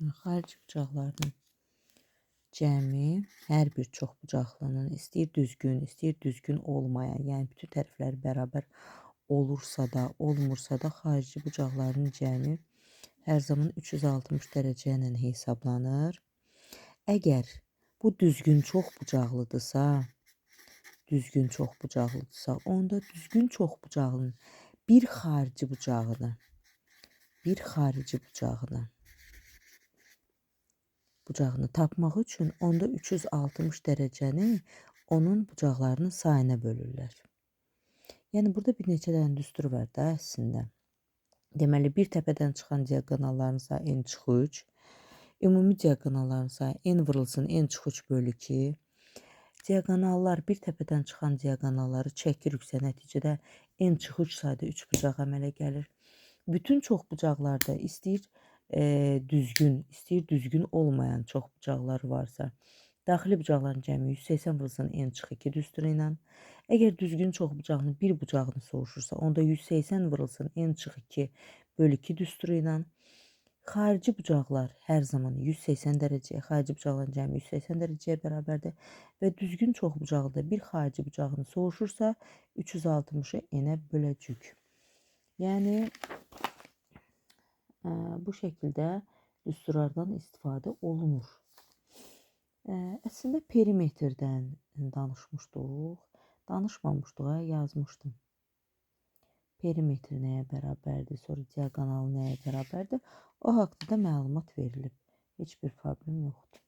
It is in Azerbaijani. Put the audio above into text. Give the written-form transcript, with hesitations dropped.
Xarici bucaqlarının cəmi hər bir çoxbucaqlının istəyir düzgün olmayan, yəni bütün tərəfləri bərabər olursa da, olmursa da xarici bucaqlarının cəmi hər zaman 360 dərəcə ilə hesablanır. Əgər bu düzgün çoxbucaqlıdırsa, onda düzgün çoxbucaqlının bir xarici bucağını tapmaq üçün onda 360 dərəcəni onun bucaqlarının sayına bölürlər. Yəni burada bir neçə dənə düstur var da əslində. Deməli bir təpədən çıxan diaqonalların sayı n çıxı 3, ümumi diaqonalların sayı n vurulsun n çıxı 3 bölü 2. Diaqonallar bir təpədən çıxan diaqonalları çəkiriksə nəticədə n çıxı 3 sayda 3 bucaq əmələ gəlir. Bütün çoxbucaqlarda istəyir düzgün olmayan çoxbucaqlar varsa, daxili bucaqların cəmi 180 vurulsun n çıxı 2 düsturu ilə. Əgər düzgün çoxbucaqlının bir bucağını soruşursa, onda 180 vurulsun n çıxı 2 bölü 2 düsturu ilə. Xarici bucaqlar hər zaman 180 dərəcəyə, xarici bucaqların cəmi 180 dərəcəyə bərabərdir və düzgün çoxbucaqlıda bir xarici bucağını soruşursa, 360-ı n-ə böləcük. Yəni bu şəkildə düsturlardan istifadə olunur. Əslində perimetrdən danışmışdıq. Danışmamışdıq, yazmışdım. Perimetr nəyə bərabərdir, sonra diaqonal nəyə bərabərdir. O haqda da məlumat verilib. Heç bir problem yoxdur.